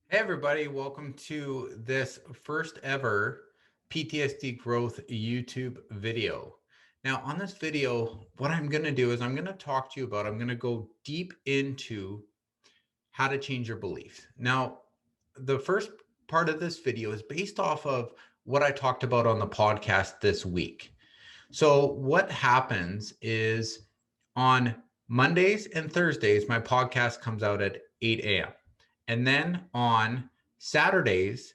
Hey everybody, welcome to this first ever PTSD growth YouTube video. Now on this video, what I'm going to do is I'm going to talk to you about, I'm going to go deep into how to change your beliefs. Now, the first part of this video is based off of what I talked about on the podcast this week. So what happens is on Mondays and Thursdays, my podcast comes out at 8 a.m. And then on Saturdays,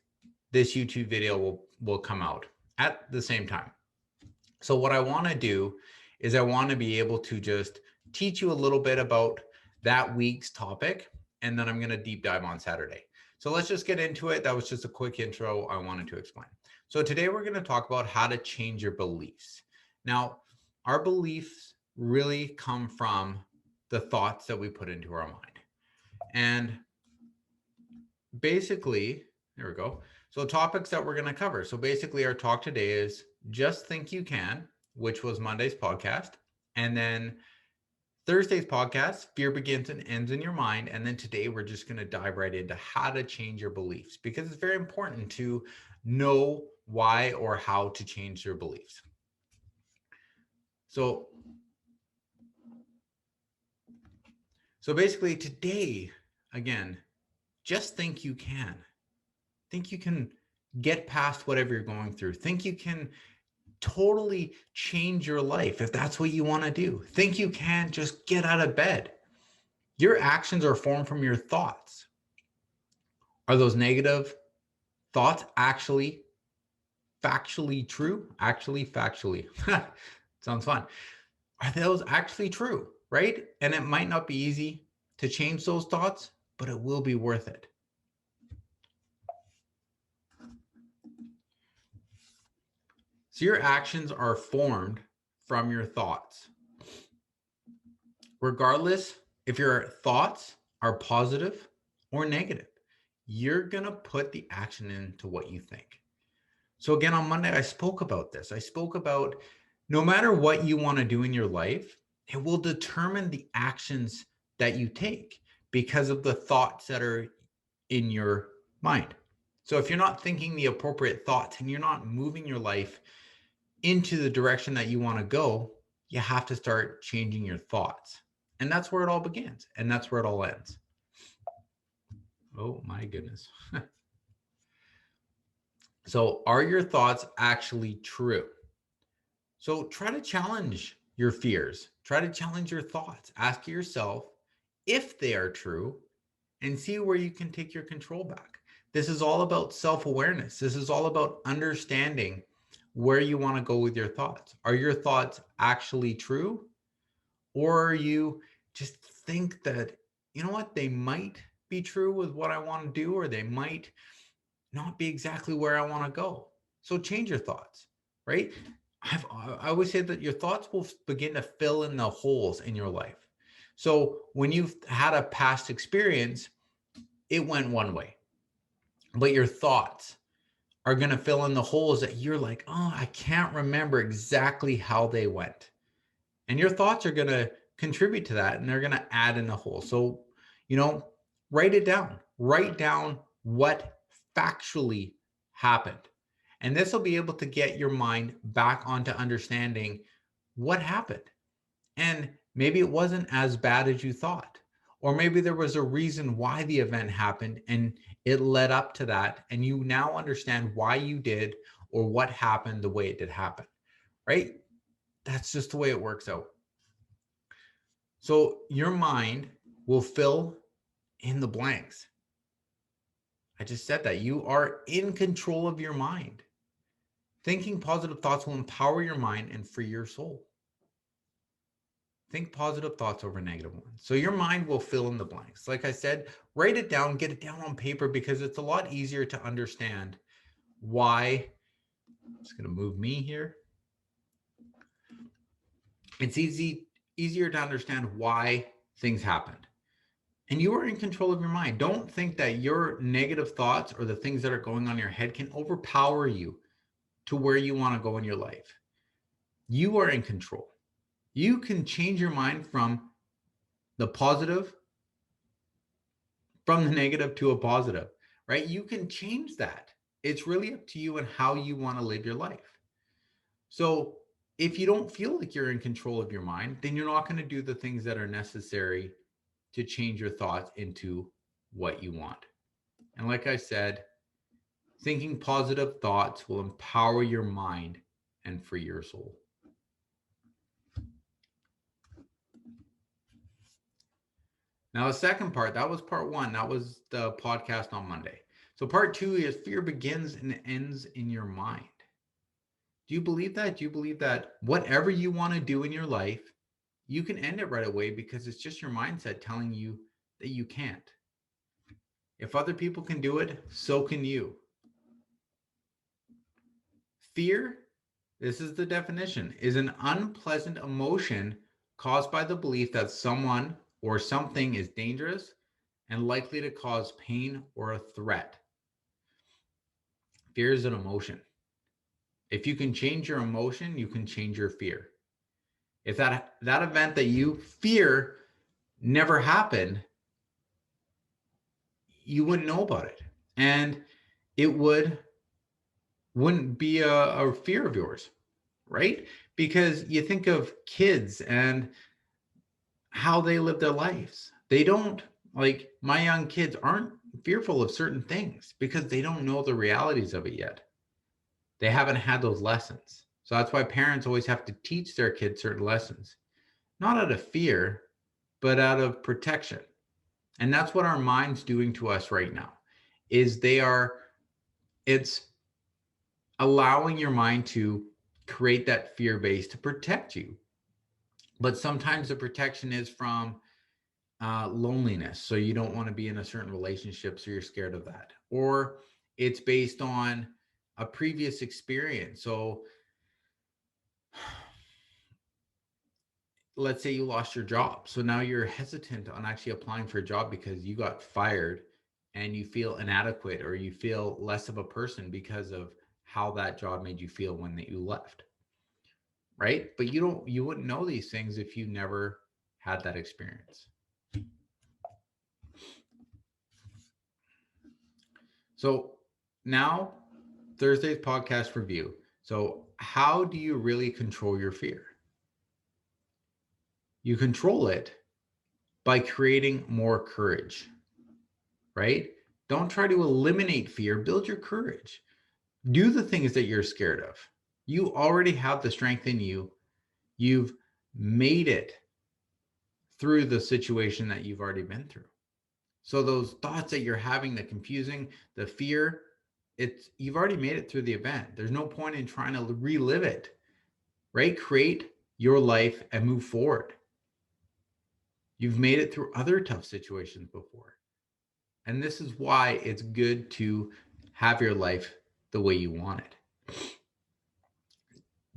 this YouTube video will come out at the same time. So what I want to do is I want to be able to just teach you a little bit about that week's topic, and then I'm going to deep dive on Saturday. So let's just get into it. That was just a quick intro I wanted to explain. So today we're going to talk about how to change your beliefs. Now, our beliefs really come from the thoughts that we put into our mind. And basically, there we go. So topics that we're going to cover. So basically our talk today is Just Think You Can, which was Monday's podcast. And then Thursday's podcast, Fear Begins and Ends in Your Mind. And then today we're just going to dive right into how to change your beliefs, because it's very important to know why or how to change your beliefs. So basically today, again, just think you can. Think you can get past whatever you're going through. Think you can totally change your life if that's what you want to do. Think you can just get out of bed. Your actions are formed from your thoughts. Are those negative thoughts actually factually true? Actually, factually. Sounds fun. Are those actually true? Right? And it might not be easy to change those thoughts, but it will be worth it. So your actions are formed from your thoughts. Regardless if your thoughts are positive or negative, you're going to put the action into what you think. So again, on Monday, I spoke about this. I spoke about no matter what you want to do in your life, it will determine the actions that you take because of the thoughts that are in your mind. So if you're not thinking the appropriate thoughts and you're not moving your life into the direction that you want to go, you have to start changing your thoughts. And that's where it all begins. And that's where it all ends. Oh my goodness. So are your thoughts actually true? So try to challenge your fears. Try to challenge your thoughts. Ask yourself if they are true and see where you can take your control back. This is all about self-awareness. This is all about understanding where you want to go with your thoughts. Are your thoughts actually true? Or are you just think that, you know what, they might be true with what I want to do, or they might not be exactly where I want to go. So change your thoughts, right? I always say that your thoughts will begin to fill in the holes in your life. So when you've had a past experience, it went one way, but your thoughts are going to fill in the holes that you're like, oh, I can't remember exactly how they went. And your thoughts are going to contribute to that, and they're going to add in the hole. So, write it down. Write down what factually happened. And this will be able to get your mind back onto understanding what happened. And maybe it wasn't as bad as you thought. Or maybe there was a reason why the event happened and it led up to that. And you now understand why you did or what happened the way it did happen, right? That's just the way it works out. So your mind will fill in the blanks. I just said that you are in control of your mind. Thinking positive thoughts will empower your mind and free your soul. Think positive thoughts over negative ones. So your mind will fill in the blanks. Like I said, write it down, get it down on paper, because it's a lot easier to understand why. I'm just going to move me here. It's easier to understand why things happened. And you are in control of your mind. Don't think that your negative thoughts or the things that are going on in your head can overpower you to where you want to go in your life. You are in control. You can change your mind from the positive, from the negative to a positive, right? You can change that. It's really up to you and how you want to live your life. So if you don't feel like you're in control of your mind, then you're not going to do the things that are necessary to change your thoughts into what you want. And like I said, thinking positive thoughts will empower your mind and free your soul. Now, the second part, that was part one. That was the podcast on Monday. So, part two is fear begins and ends in your mind. Do you believe that? Do you believe that whatever you want to do in your life, you can end it right away because it's just your mindset telling you that you can't? If other people can do it, so can you. Fear, this is the definition, is an unpleasant emotion caused by the belief that someone or something is dangerous and likely to cause pain or a threat. Fear is an emotion. If you can change your emotion, you can change your fear. If that event that you fear never happened, you wouldn't know about it. And it wouldn't be a fear of yours, right? Because you think of kids and how they live their lives. They don't, like, my young kids aren't fearful of certain things because they don't know the realities of it yet. They haven't had those lessons. So that's why parents always have to teach their kids certain lessons, not out of fear, but out of protection. And that's what our mind's doing to us right now, is it's allowing your mind to create that fear base to protect you. But sometimes the protection is from loneliness. So you don't want to be in a certain relationship, so you're scared of that. Or it's based on a previous experience. So let's say you lost your job. So now you're hesitant on actually applying for a job because you got fired and you feel inadequate or you feel less of a person because of how that job made you feel when you left. Right? But you wouldn't know these things if you never had that experience. So now Thursday's podcast review. So how do you really control your fear? You control it by creating more courage, right? Don't try to eliminate fear, build your courage. Do the things that you're scared of. You already have the strength in you. You've made it through the situation that you've already been through. So those thoughts that you're having, the confusing, the fear, you've already made it through the event. There's no point in trying to relive it, right? Create your life and move forward. You've made it through other tough situations before. And this is why it's good to have your life the way you want it.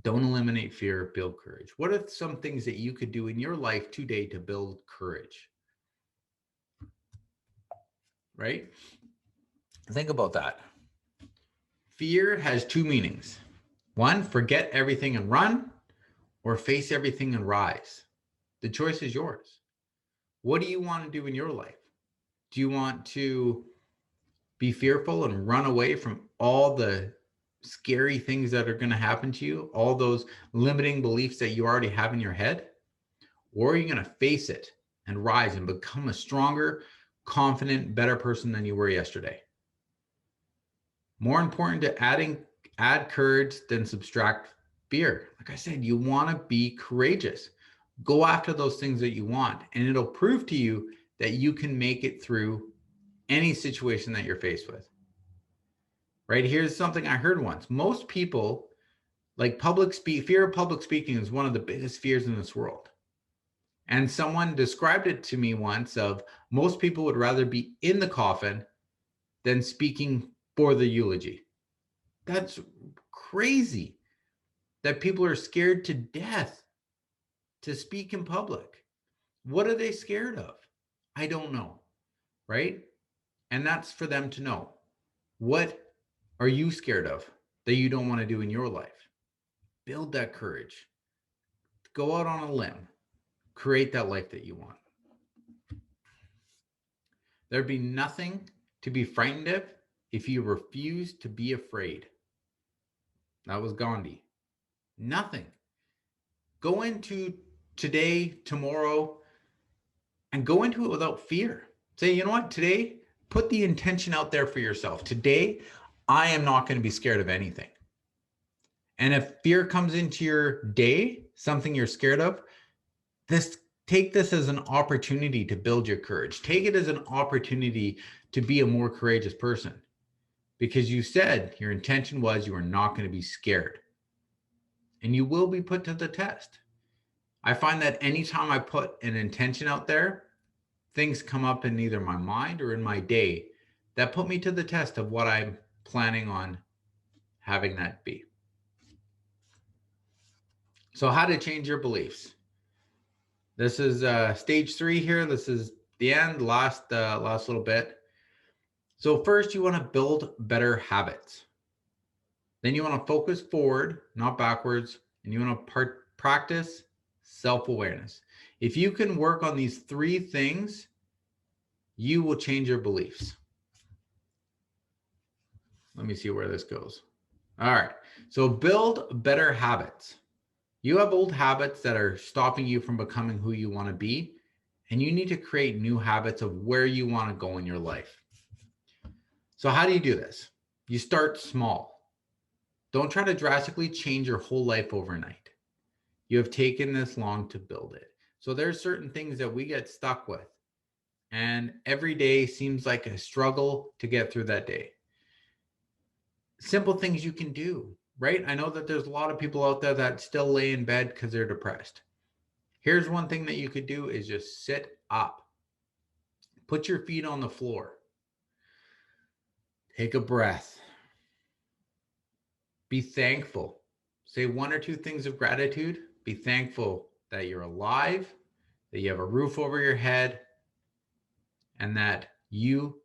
Don't eliminate fear, build courage. What are some things that you could do in your life today to build courage? Right? Think about that. Fear has two meanings. One, forget everything and run, or face everything and rise. The choice is yours. What do you want to do in your life? Do you want to be fearful and run away from all the scary things that are going to happen to you, all those limiting beliefs that you already have in your head? Or are you going to face it and rise and become a stronger, confident, better person than you were yesterday? More important to add courage than subtract fear. Like I said, you want to be courageous. Go after those things that you want, and it'll prove to you that you can make it through any situation that you're faced with. Right? Here's something I heard once. Most people, like, fear of public speaking is one of the biggest fears in this world. And someone described it to me once of most people would rather be in the coffin than speaking for the eulogy. That's crazy that people are scared to death to speak in public. What are they scared of? I don't know, right? And that's for them to know. What are you scared of that you don't want to do in your life? Build that courage. Go out on a limb. Create that life that you want. There'd be nothing to be frightened of if you refuse to be afraid. That was Gandhi. Nothing. Go into today, tomorrow, and go into it without fear. Say, you know what, today, put the intention out there for yourself. Today, I am not going to be scared of anything. And if fear comes into your day, something you're scared of, this take this as an opportunity to build your courage. Take it as an opportunity to be a more courageous person because you said your intention was you are not going to be scared and you will be put to the test. I find that anytime I put an intention out there, things come up in either my mind or in my day that put me to the test of what I'm planning on having that be. So, how to change your beliefs. This is stage 3 here. This is the end, last little bit. So first, you want to build better habits. Then you want to focus forward, not backwards, and you want to practice self-awareness. If you can work on these 3 things, you will change your beliefs. Let me see where this goes. All right. So build better habits. You have old habits that are stopping you from becoming who you want to be, and you need to create new habits of where you want to go in your life. So how do you do this? You start small. Don't try to drastically change your whole life overnight. You have taken this long to build it. So there's certain things that we get stuck with, and every day seems like a struggle to get through that day. Simple things you can do, right? I know that there's a lot of people out there that still lay in bed because they're depressed. Here's one thing that you could do is just sit up. Put your feet on the floor. Take a breath. Be thankful. Say 1 or 2 things of gratitude. Be thankful that you're alive, that you have a roof over your head, and that you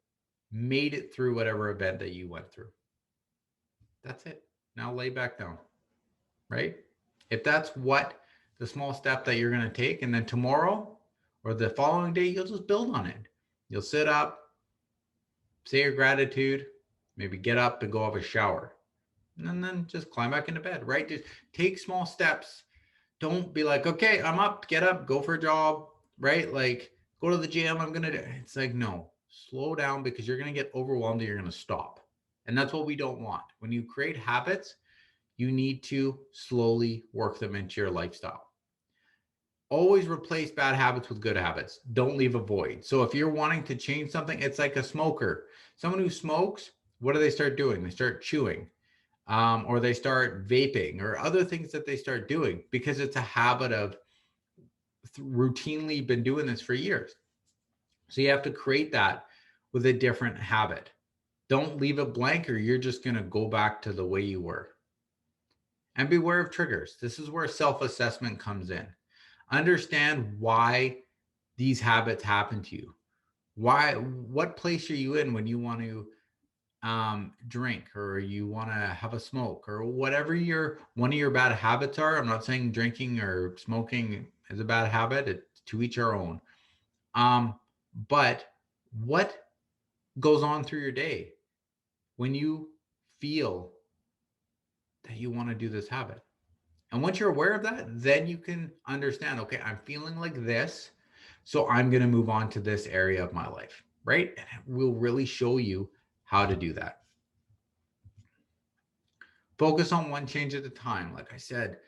made it through whatever event that you went through. That's it. Now lay back down, right? If that's what the small step that you're going to take, and then tomorrow or the following day, you'll just build on it. You'll sit up, say your gratitude, maybe get up and go have a shower, and then just climb back into bed, right? Just take small steps. Don't be like, okay, I'm up, get up, go for a job, right? Like, go to the gym, I'm going to do. It's like, no, slow down because you're going to get overwhelmed and you're going to stop. And that's what we don't want. When you create habits, you need to slowly work them into your lifestyle. Always replace bad habits with good habits. Don't leave a void. So if you're wanting to change something, it's like a smoker. Someone who smokes, what do they start doing? They start chewing, or they start vaping, or other things that they start doing because it's a habit of routinely been doing this for years. So you have to create that with a different habit. Don't leave it blank or you're just going to go back to the way you were. And beware of triggers. This is where self-assessment comes in. Understand why these habits happen to you. What place are you in when you want to drink or you want to have a smoke or whatever one of your bad habits are. I'm not saying drinking or smoking is a bad habit. It's to each our own. But what goes on through your day when you feel that you want to do this habit? And once you're aware of that, then you can understand, okay, I'm feeling like this, so I'm going to move on to this area of my life, right? And it will really show you how to do that. Focus on one change at a time. Like I said,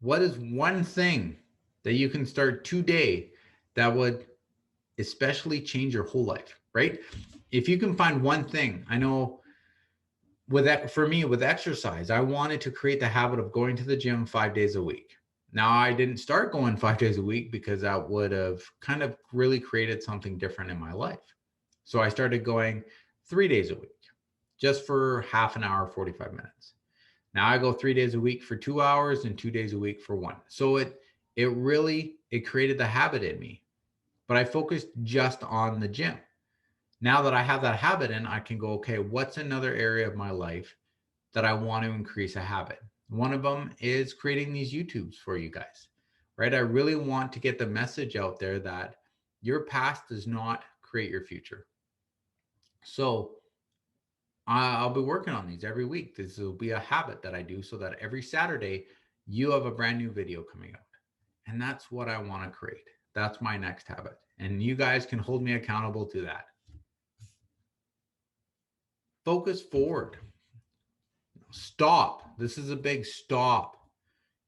what is one thing that you can start today that would especially change your whole life, right? If you can find one thing, I know with that, for me, with exercise, I wanted to create the habit of going to the gym 5 days a week. Now, I didn't start going 5 days a week because that would have kind of really created something different in my life. So I started going 3 days a week, just for half an hour, 45 minutes. Now I go 3 days a week for 2 hours and 2 days a week for 1. So it created the habit in me, but I focused just on the gym. Now that I have that habit in, I can go, okay, what's another area of my life that I want to increase a habit? One of them is creating these YouTubes for you guys, right? I really want to get the message out there that your past does not create your future. So I'll be working on these every week. This will be a habit that I do so that every Saturday you have a brand new video coming out. And that's what I want to create. That's my next habit. And you guys can hold me accountable to that. Focus forward. Stop. This is a big stop.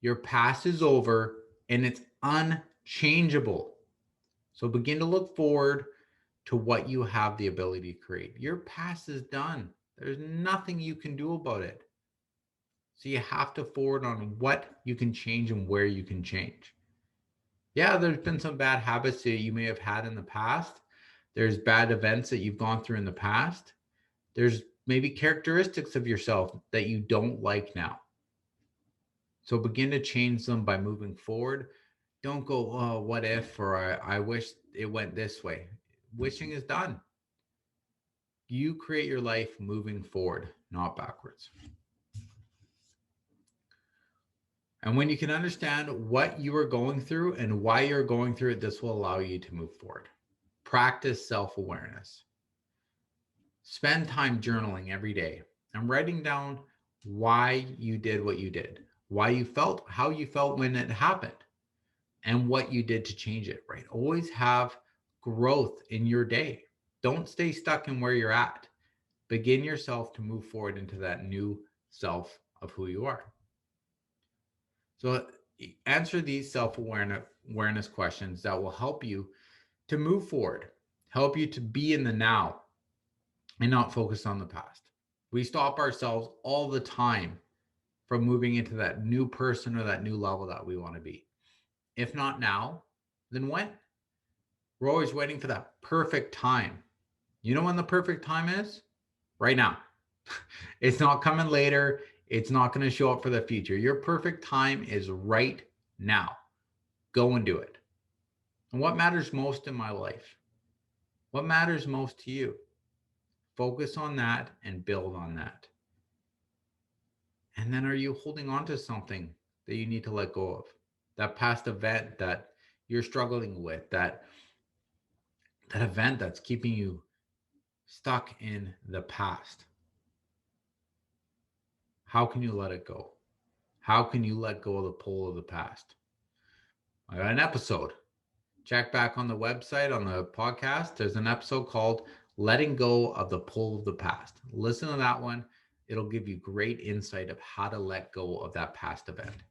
Your past is over and it's unchangeable. So begin to look forward to what you have the ability to create. Your past is done. There's nothing you can do about it. So you have to forward on what you can change and where you can change. Yeah, there's been some bad habits that you may have had in the past. There's bad events that you've gone through in the past. There's maybe characteristics of yourself that you don't like now. So begin to change them by moving forward. Don't go, oh, what if, or I wish it went this way. Wishing is done. You create your life moving forward, not backwards. And when you can understand what you are going through and why you're going through it, this will allow you to move forward. Practice self-awareness. Spend time journaling every day and writing down why you did what you did, why you felt, how you felt when it happened, and what you did to change it, right? Always have growth in your day. Don't stay stuck in where you're at. Begin yourself to move forward into that new self of who you are. So answer these self-awareness questions that will help you to move forward, help you to be in the now and not focus on the past. We stop ourselves all the time from moving into that new person or that new level that we want to be. If not now, then when? We're always waiting for that perfect time. You know when the perfect time is? Right now. It's not coming later. It's not going to show up for the future. Your perfect time is right now. Go and do it. And what matters most in my life? What matters most to you? Focus on that and build on that. And then are you holding on to something that you need to let go of? That past event that you're struggling with, that event that's keeping you stuck in the past. How can you let it go? How can you let go of the pull of the past? I got an episode. Check back on the website, on the podcast. There's an episode called Letting Go of the Pull of the Past. Listen to that one. It'll give you great insight of how to let go of that past event.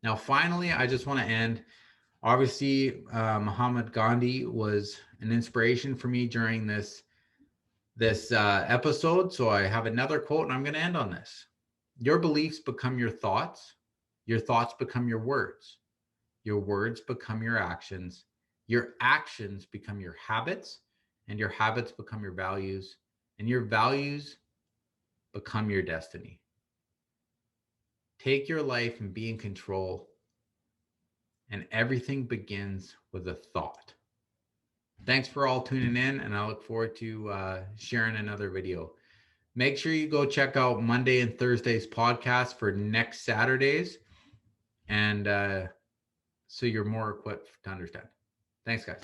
Now, finally, I just want to end. Obviously, Mahatma Gandhi was an inspiration for me during this episode. So I have another quote, and I'm going to end on this. Your beliefs become your thoughts become your words become your actions become your habits, and your habits become your values, and your values become your destiny. Take your life and be in control, and everything begins with a thought. Thanks for all tuning in, and I look forward to sharing another video. Make sure you go check out Monday and Thursday's podcast for next Saturdays, and so you're more equipped to understand. Thanks, guys.